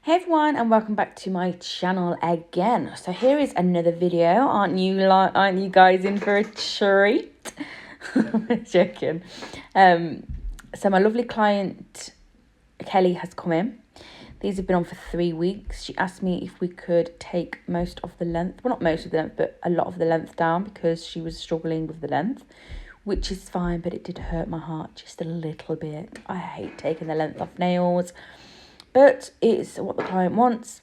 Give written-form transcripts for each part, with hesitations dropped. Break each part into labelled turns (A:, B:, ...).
A: Hey everyone, and welcome back to my channel again. So here is another video. Aren't you guys in for a treat? I'm joking. So my lovely client Kelly has come in. These have been on for 3 weeks. She asked me if we could take most of the length, well, not most of the length, but a lot of the length down because she was struggling with the length, which is fine, but it did hurt my heart just a little bit. I hate taking the length off nails, but it's what the client wants.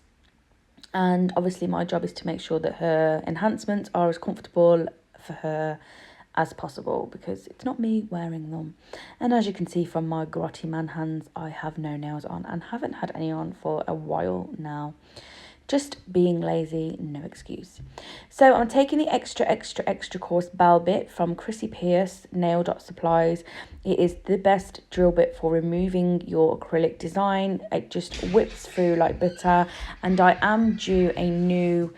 A: And obviously my job is to make sure that her enhancements are as comfortable for her as possible because it's not me wearing them. And as you can see from my grotty man hands, I have no nails on and haven't had any on for a while now. Just being lazy, no excuse. So I'm taking the extra coarse bell bit from Chrissy Pierce Nail Dot Supplies. It is the best drill bit for removing your acrylic design. It just whips through like butter. And I am due a new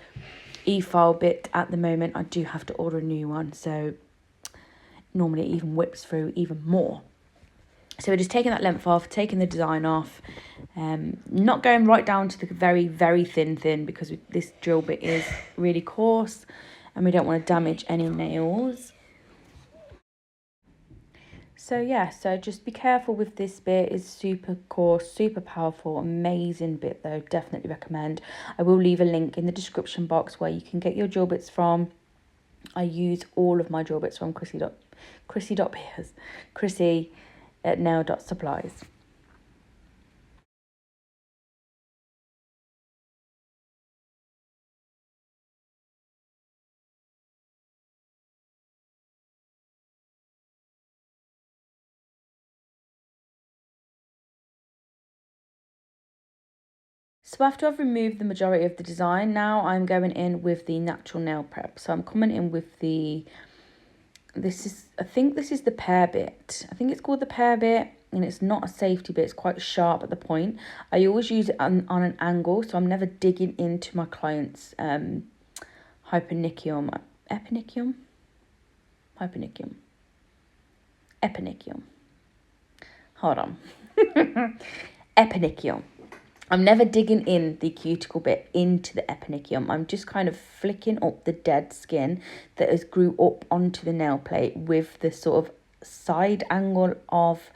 A: efile bit at the moment. I do have to order a new one. So normally it even whips through even more. So we're just taking that length off, taking the design off, not going right down to the very thin because this drill bit is really coarse and we don't want to damage any nails. So yeah, so just be careful with this bit. It's super coarse, super powerful, amazing bit though, definitely recommend. I will leave a link in the description box where you can get your drill bits from. I use all of my drill bits from Chrissy at Nail Dot Supplies. So after I've removed the majority of the design, now I'm going in with the natural nail prep. So I'm coming in with I think this is the pear bit. I think it's called the pear bit, and it's not a safety bit. It's quite sharp at the point. I always use it on an angle, so I'm never digging into my client's eponychium. Hold on. Eponychium. I'm never digging in the cuticle bit into the eponychium. I'm just kind of flicking up the dead skin that has grew up onto the nail plate with the sort of side angle of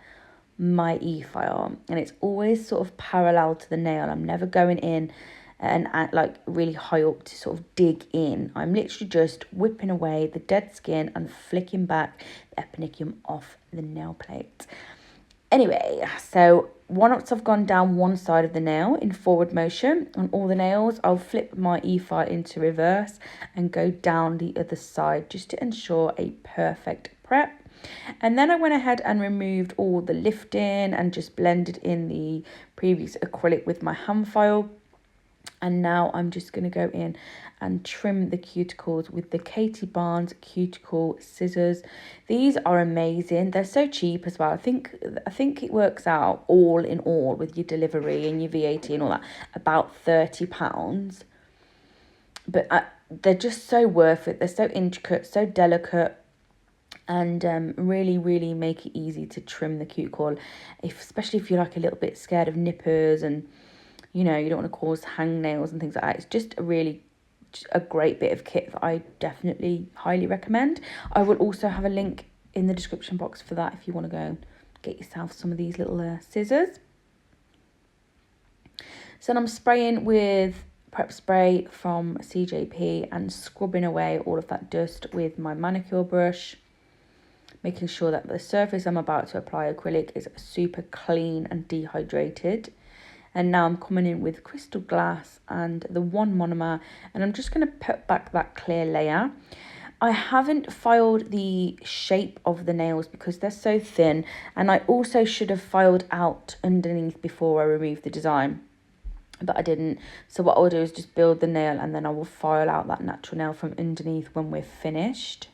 A: my efile. And it's always sort of parallel to the nail. I'm never going in and like really high up to sort of dig in. I'm literally just whipping away the dead skin and flicking back the eponychium off the nail plate. Anyway, so once I've gone down one side of the nail in forward motion on all the nails, I'll flip my efile into reverse and go down the other side just to ensure a perfect prep. And then I went ahead and removed all the lifting and just blended in the previous acrylic with my hand file. And now I'm just going to go in and trim the cuticles with the Katie Barnes cuticle scissors. These are amazing. They're so cheap as well. I think it works out all in all with your delivery and your VAT and all that about £30. But they're just so worth it. They're so intricate, so delicate, and really make it easy to trim the cuticle, especially if you're like a little bit scared of nippers and you know, you don't want to cause hangnails and things like that. It's just a great bit of kit that I definitely highly recommend. I will also have a link in the description box for that if you want to go and get yourself some of these little scissors. So then I'm spraying with prep spray from CJP and scrubbing away all of that dust with my manicure brush, making sure that the surface I'm about to apply acrylic is super clean and dehydrated. And now I'm coming in with crystal glass and the one monomer, and I'm just going to put back that clear layer. I haven't filed the shape of the nails because they're so thin, and I also should have filed out underneath before I removed the design, but I didn't. So what I'll do is just build the nail and then I will file out that natural nail from underneath when we're finished.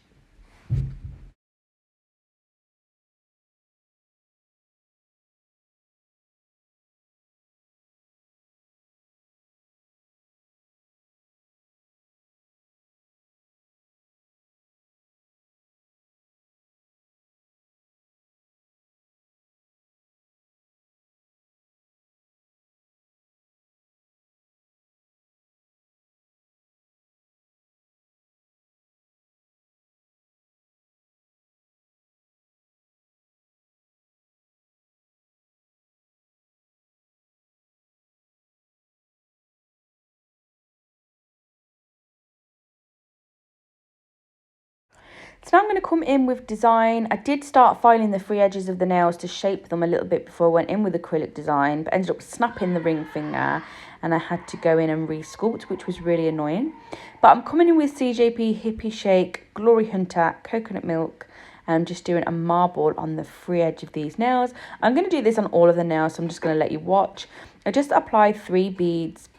A: So now I'm going to come in with design. I did start filing the free edges of the nails to shape them a little bit before I went in with acrylic design, but ended up snapping the ring finger and I had to go in and re-sculpt, which was really annoying. But I'm coming in with CJP Hippie Shake, Glory Hunter, Coconut Milk, and I'm just doing a marble on the free edge of these nails. I'm going to do this on all of the nails, so I'm just going to let you watch. I just apply 3 beads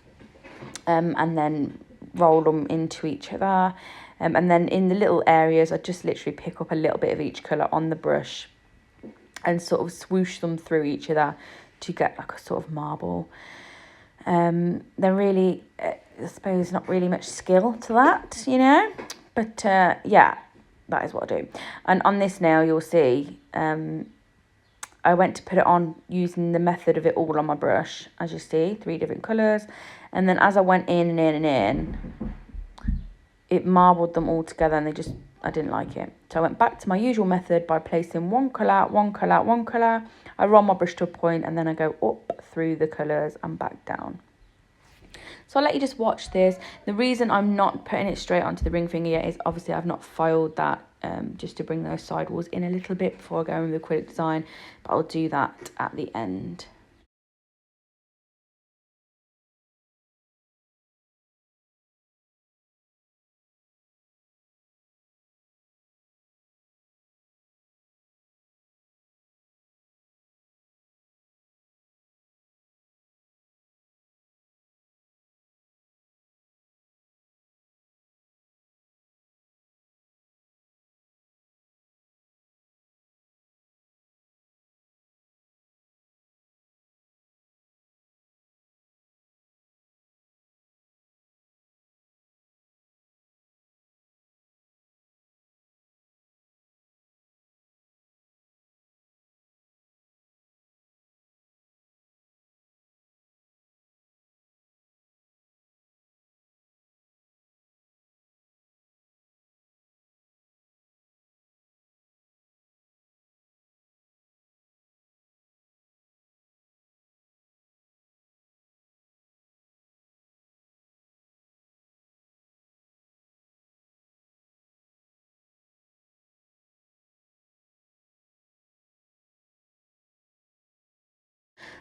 A: and then roll them into each other. And then in the little areas, I just literally pick up a little bit of each colour on the brush and sort of swoosh them through each other to get like a sort of marble. They're really, I suppose, not really much skill to that, you know. But yeah, that is what I do. And on this nail, you'll see, I went to put it on using the method of it all on my brush, as you see, 3 different colours. And then as I went in and in and in, it marbled them all together and I didn't like it. So I went back to my usual method by placing one colour, one colour, one colour. I roll my brush to a point and then I go up through the colours and back down. So I'll let you just watch this. The reason I'm not putting it straight onto the ring finger yet is obviously I've not filed that just to bring those sidewalls in a little bit before I go in with the acrylic design. But I'll do that at the end.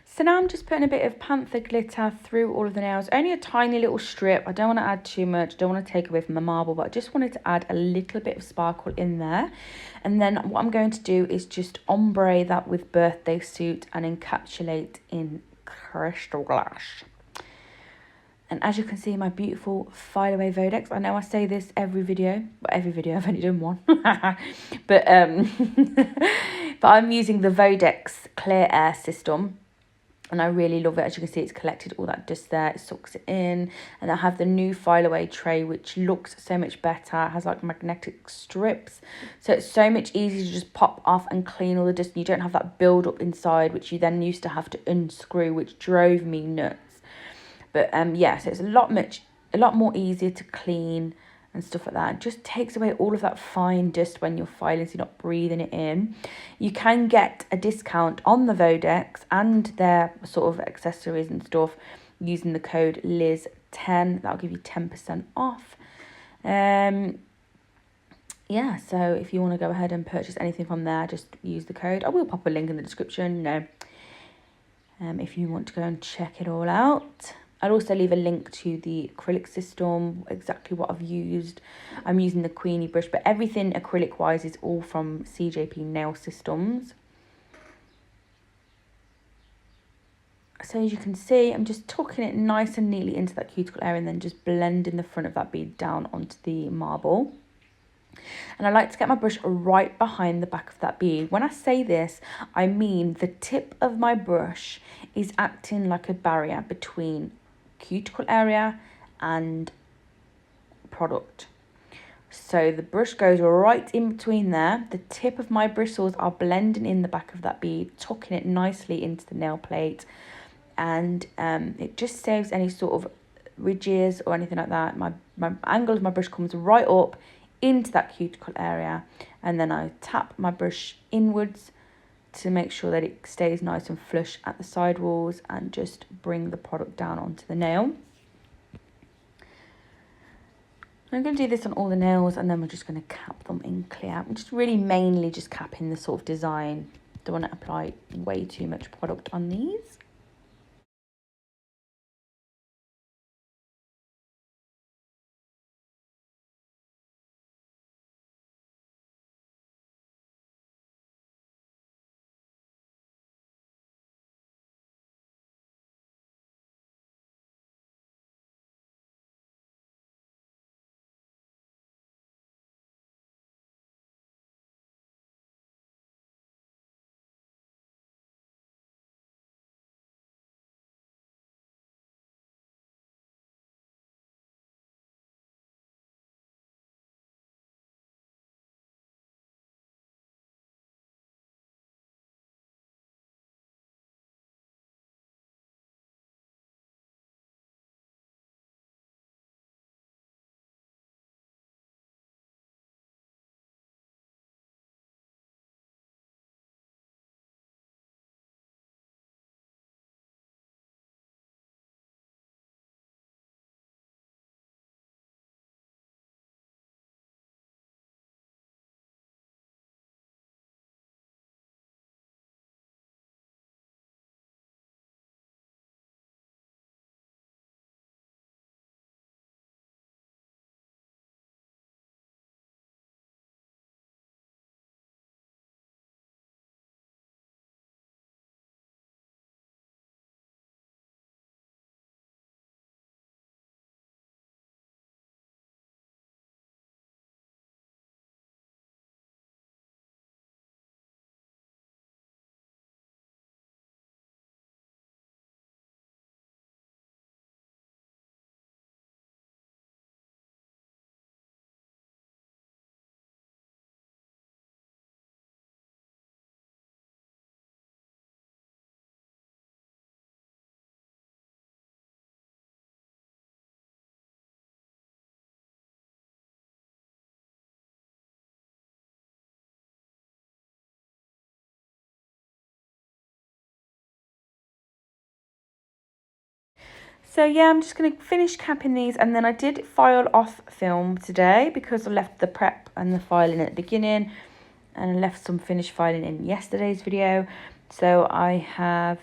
A: So now I'm just putting a bit of panther glitter through all of the nails. Only a tiny little strip. I don't want to add too much. Don't want to take away from the marble, but I just wanted to add a little bit of sparkle in there. And then what I'm going to do is just ombre that with birthday suit and encapsulate in crystal glass. And as you can see, my beautiful file away Vodex. I know I say this every video, but every video I've only done one. but but I'm using the Vodex Clear Air system. And I really love it. As you can see, it's collected all that dust there. It sucks it in. And I have the new file away tray, which looks so much better. It has like magnetic strips. So it's so much easier to just pop off and clean all the dust. And you don't have that build up inside, which you then used to have to unscrew, which drove me nuts. But yeah, so it's a lot more easier to clean and stuff like that. It just takes away all of that fine dust when you're filing, so you're not breathing it in. You can get a discount on the Vodex and their sort of accessories and stuff using the code Liz10. That'll give you 10% off. Yeah, so if you want to go ahead and purchase anything from there, just use the code. I will pop a link in the description, if you want to go and check it all out. I'll also leave a link to the acrylic system, exactly what I've used. I'm using the Queenie brush, but everything acrylic-wise is all from CJP Nail Systems. So as you can see, I'm just tucking it nice and neatly into that cuticle area and then just blending the front of that bead down onto the marble. And I like to get my brush right behind the back of that bead. When I say this, I mean the tip of my brush is acting like a barrier between cuticle area and product. So the brush goes right in between there. The tip of my bristles are blending in the back of that bead, tucking it nicely into the nail plate. And it just saves any sort of ridges or anything like that. My angle of my brush comes right up into that cuticle area, and then I tap my brush inwards to make sure that it stays nice and flush at the side walls and just bring the product down onto the nail. I'm going to do this on all the nails, and then we're just going to cap them in clear. I'm just really mainly just capping the sort of design. Don't want to apply way too much product on these. So yeah, I'm just going to finish capping these, and then I did file off film today because I left the prep and the filing at the beginning, and I left some finished filing in yesterday's video. So I have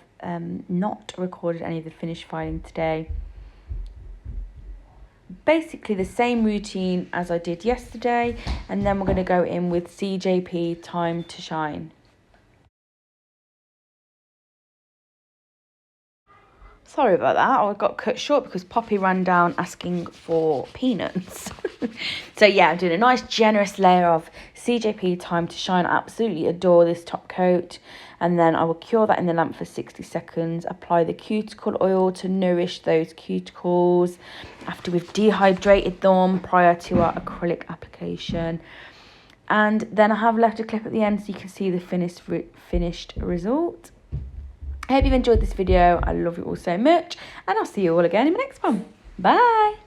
A: not recorded any of the finished filing today. Basically the same routine as I did yesterday, and then we're going to go in with CJP Time to Shine. Sorry about that, I got cut short because Poppy ran down asking for peanuts. So yeah, I'm doing a nice generous layer of CJP Time to Shine. I absolutely adore this top coat. And then I will cure that in the lamp for 60 seconds. Apply the cuticle oil to nourish those cuticles after we've dehydrated them prior to our acrylic application. And then I have left a clip at the end so you can see the finished result. I hope you've enjoyed this video. I love you all so much, and I'll see you all again in my next one. Bye.